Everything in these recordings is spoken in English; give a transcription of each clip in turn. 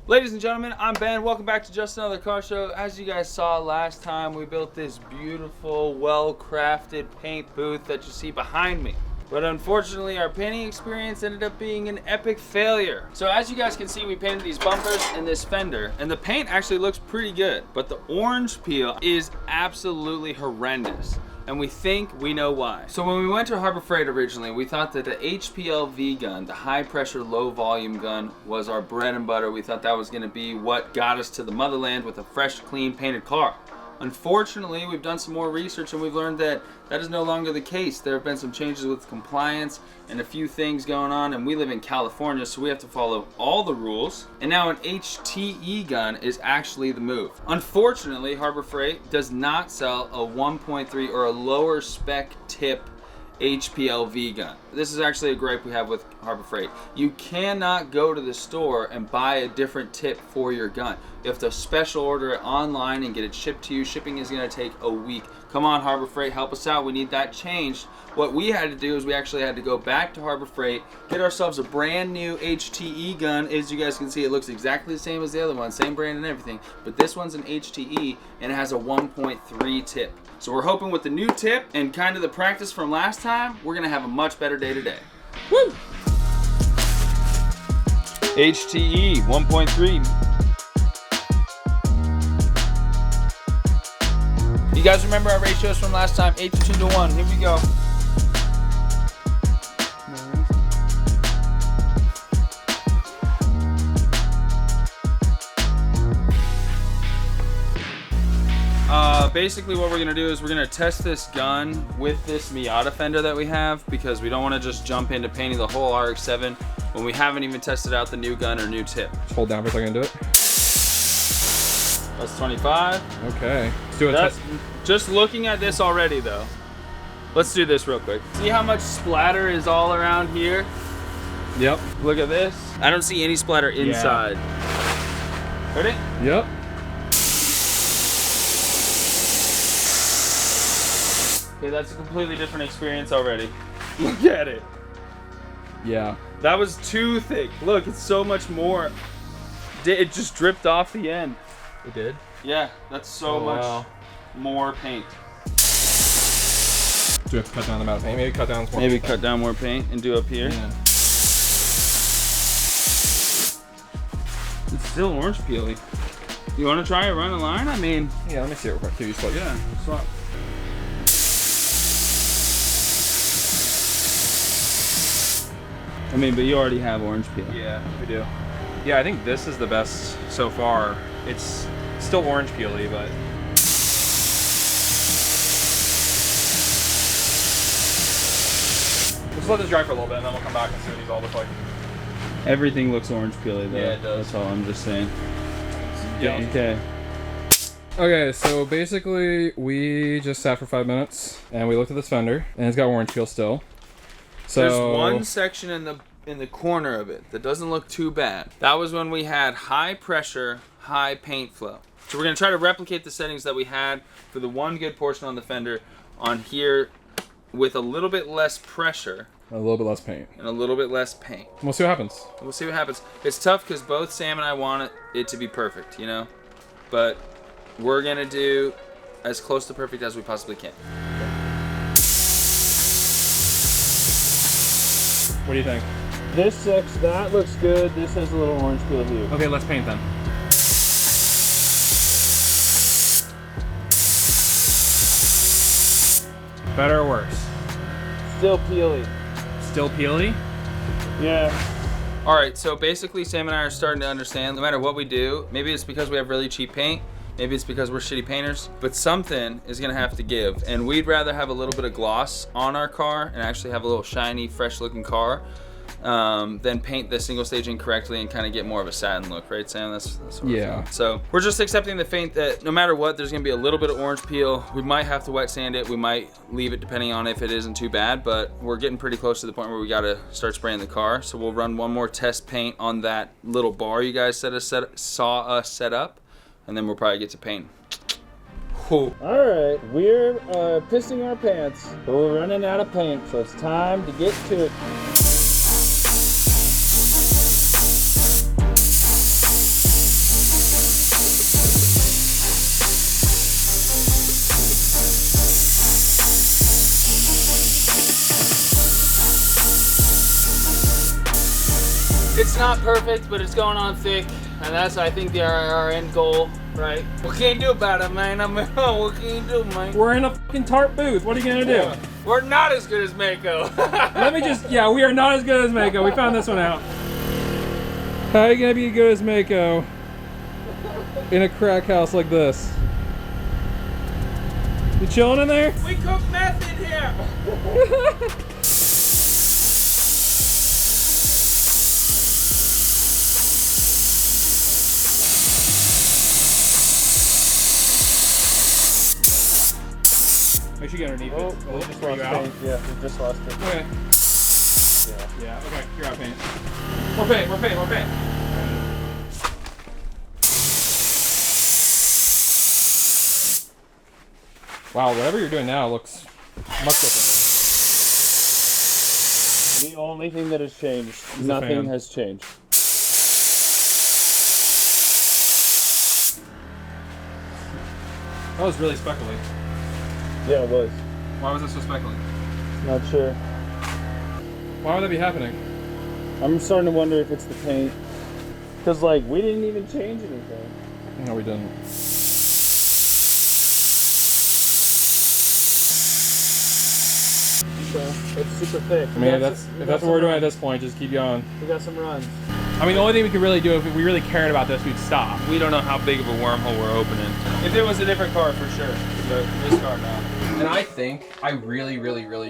Ladies and gentlemen, I'm Ben. Welcome back to Just Another Car Show. As you guys saw last time, we built this beautiful, well-crafted paint booth that you see behind me. But unfortunately, our painting experience ended up being an epic failure. So as you guys can see, we painted these bumpers and this fender, and the paint actually looks pretty good, but the orange peel is absolutely horrendous. And we think we know why. So when we went to Harbor Freight originally, we thought that the HPLV gun, the high pressure, low volume gun, was our bread and butter. We thought that was gonna be what got us to the motherland with a fresh, clean, painted car. Unfortunately, we've done some more research and we've learned that that is no longer the case. There have been some changes with compliance and a few things going on, and we live in California, so we have to follow all the rules. And now an HTE gun is actually the move. Unfortunately, Harbor Freight does not sell a 1.3 or a lower spec tip HPLV gun. This is actually a gripe we have with Harbor Freight. You cannot go to the store and buy a different tip for your gun. You have to special order it online and get it shipped to you. Shipping is going to take a week. Come on, Harbor Freight, help us out. We need that changed. What we had to do is we actually had to go back to Harbor Freight, get ourselves a brand new HTE gun. As you guys can see, it looks exactly the same as the other one, same brand and everything, but this one's an HTE and it has a 1.3 tip. So we're hoping with the new tip and kind of the practice from last time, we're gonna have a much better day today. Woo! HTE 1.3. You guys remember our ratios from last time? 8 to 2 to 1. Here we go. Basically what we're gonna do is we're gonna test this gun with this Miata Fender that we have, because we don't wanna just jump into painting the whole RX-7 when we haven't even tested out the new gun or new tip. Just hold down for a second and do it. That's 25. Okay. Let's do a test. Just looking at this already though. Let's do this real quick. See how much splatter is all around here? Yep. Look at this. I don't see any splatter inside. Yeah. Ready? Yep. Okay, that's a completely different experience already. Look at it. Yeah. That was too thick. Look, it's so much more. It just dripped off the end. It did? Yeah, that's so much more paint. Do we have to cut down the amount of paint? Maybe cut down more. Maybe cut down more paint and do up here. Yeah. It's still orange peely. You want to try it, run a line? I mean. Yeah, let me see it real quick. Here, you swap. Yeah, swap. I mean, but you already have orange peel. Yeah, we do. Yeah, I think this is the best so far. It's still orange peely, but let's let this dry for a little bit and then we'll come back and see what these all look like. Everything looks orange peely though. Yeah, it does. That's all I'm just saying. Yeah. Okay. Okay, so basically we just sat for 5 minutes and we looked at this fender and it's got orange peel still. So there's one section in the corner of it that doesn't look too bad. That was when we had high pressure, high paint flow. So we're gonna try to replicate the settings that we had for the one good portion on the fender on here with a little bit less pressure. A little bit less paint. And a little bit less paint. We'll see what happens. We'll see what happens. It's tough because both Sam and I want it to be perfect, you know? But we're gonna do as close to perfect as we possibly can. What do you think? That looks good. This has a little orange peel here. Okay, let's paint then. Better or worse? Still peely. Still peely? Yeah. All right, so basically Sam and I are starting to understand no matter what we do, maybe it's because we have really cheap paint, maybe it's because we're shitty painters, but something is gonna have to give. And we'd rather have a little bit of gloss on our car and actually have a little shiny, fresh looking car than paint the single stage incorrectly and kind of get more of a satin look, right, Sam? That's what we're feeling. So we're just accepting the fate that no matter what, there's gonna be a little bit of orange peel. We might have to wet sand it. We might leave it depending on if it isn't too bad, but we're getting pretty close to the point where we gotta start spraying the car. So we'll run one more test paint on that little bar you guys saw us set up, and then we'll probably get to paint. All right, we're pissing our pants, but we're running out of paint, so it's time to get to it. It's not perfect, but it's going on thick, and that's, I think, our end goal, right? What can you do about it, man? I mean, what can you do, man? We're in a fucking tarp booth. What are you gonna do? Yeah. We're not as good as Mako. Let me just, yeah, we are not as good as Mako. We found this one out. How are you gonna be as good as Mako in a crack house like this? You chilling in there? We cook meth in here. Make sure you get underneath Oh, it. we just Are lost you out? paint. Yeah, we just lost it. Okay. Yeah. Yeah, okay, you're out paint. More paint, more paint, more paint. Wow, whatever you're doing now looks much different. The only thing that has changed, the nothing fan. has changed. That was really speckly. Yeah, it was. Why was it so speckly? Not sure. Why would that be happening? I'm starting to wonder if it's the paint. Because, like, we didn't even change anything. No, we didn't. So, it's super thick. I mean, if that's what we're doing at this point, just keep going. We got some runs. I mean, the only thing we could really do, if we really cared about this, we'd stop. We don't know how big of a wormhole we're opening. If it was a different car, for sure. But this car, no. And I really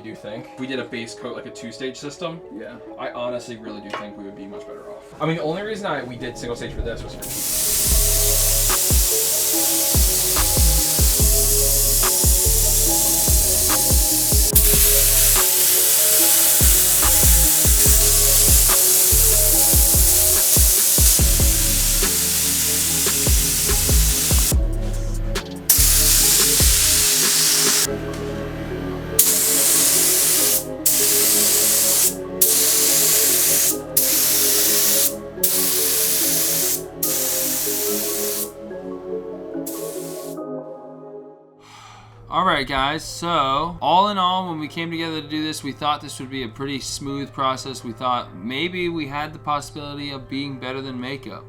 do think, we did a base coat, like a 2-stage system. Yeah. I honestly really do think we would be much better off. I mean, the only reason we did single stage for this was for cheap. Alright guys, so all in all, when we came together to do this, we thought this would be a pretty smooth process. We thought maybe we had the possibility of being better than Mako.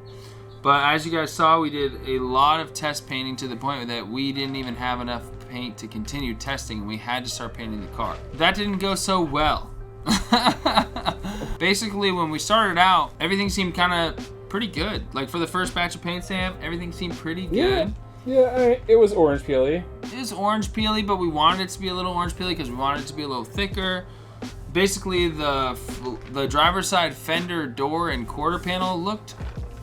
But as you guys saw, we did a lot of test painting to the point that we didn't even have enough paint to continue testing, and we had to start painting the car. That didn't go so well. Basically, when we started out, everything seemed kind of pretty good. Like for the first batch of paint, Sam, everything seemed pretty good. Yeah, it was orange peely. It was orange peely, but we wanted it to be a little orange peely because we wanted it to be a little thicker. Basically, the driver's side fender door and quarter panel looked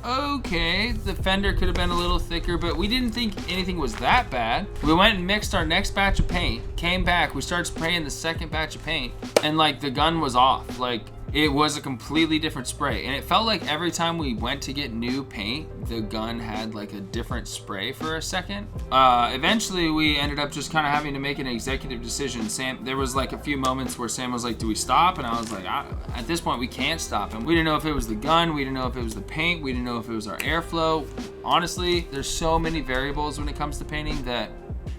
okay. The fender could have been a little thicker, but we didn't think anything was that bad. We went and mixed our next batch of paint, came back, we started spraying the second batch of paint, and like the gun was off. Like it was a completely different spray, and it felt like every time we went to get new paint, the gun had like a different spray for a second. Eventually we ended up just kind of having to make an executive decision. There was like a few moments where Sam was like, do we stop? And I was like, at this point we can't stop. And we didn't know if it was the gun, we didn't know if it was the paint, we didn't know if it was our airflow. Honestly, there's so many variables when it comes to painting that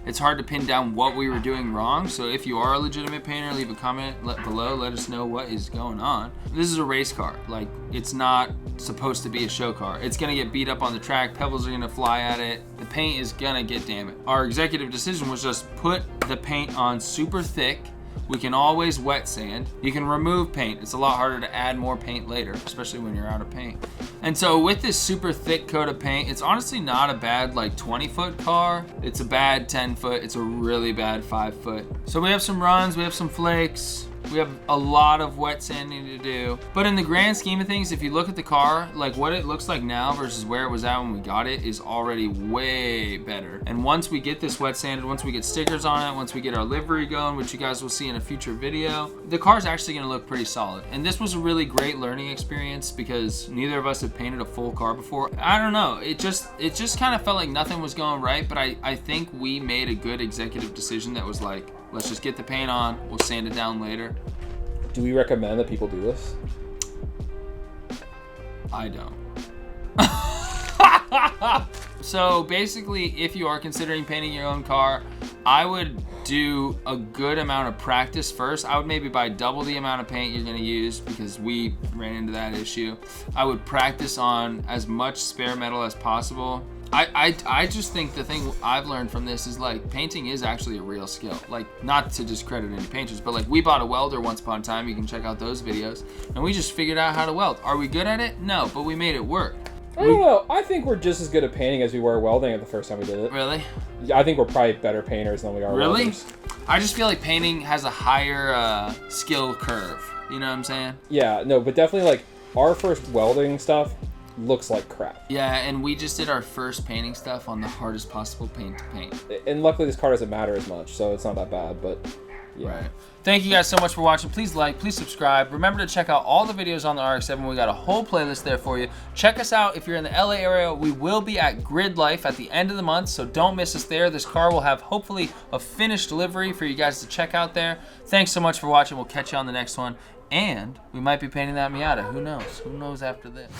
it's hard to pin down what we were doing wrong. So if you are a legitimate painter, leave a comment below, let us know what is going on. This is a race car. Like, it's not supposed to be a show car. It's gonna get beat up on the track, pebbles are gonna fly at it, the paint is gonna get damaged. Our executive decision was just put the paint on super thick. We can always wet sand. You can remove paint. It's a lot harder to add more paint later, especially when you're out of paint. And so with this super thick coat of paint, it's honestly not a bad like 20-foot car. It's a bad 10-foot. It's a really bad 5-foot. So we have some runs, we have some flakes. We have a lot of wet sanding to do. But in the grand scheme of things, if you look at the car, like what it looks like now versus where it was at when we got it is already way better. And once we get this wet sanded, once we get stickers on it, once we get our livery going, which you guys will see in a future video, the car's actually gonna look pretty solid. And this was a really great learning experience because neither of us have painted a full car before. I don't know, it just kind of felt like nothing was going right, but I think we made a good executive decision that was like, let's just get the paint on, we'll sand it down later. Do we recommend that people do this? I don't. So basically, if you are considering painting your own car, I would do a good amount of practice first. I would maybe buy double the amount of paint you're gonna use because we ran into that issue. I would practice on as much spare metal as possible. I just think the thing I've learned from this is like painting is actually a real skill. Like, not to discredit any painters, but like we bought a welder once upon a time. You can check out those videos, and we just figured out how to weld. Are we good at it? No, but we made it work. I don't know. I think we're just as good at painting as we were welding at the first time we did it. Really? I think we're probably better painters than we are welders. I just feel like painting has a higher skill curve. You know what I'm saying? Yeah, no, but definitely like our first welding stuff looks like crap. Yeah, and we just did our first painting stuff on the hardest possible paint to paint. And luckily this car doesn't matter as much, so it's not that bad, but yeah. Right. Thank you guys so much for watching. Please like, please subscribe. Remember to check out all the videos on the RX-7. We got a whole playlist there for you. Check us out if you're in the LA area. We will be at Grid Life at the end of the month, so don't miss us there. This car will have hopefully a finished delivery for you guys to check out there. Thanks so much for watching. We'll catch you on the next one. And we might be painting that Miata. Who knows? Who knows after this?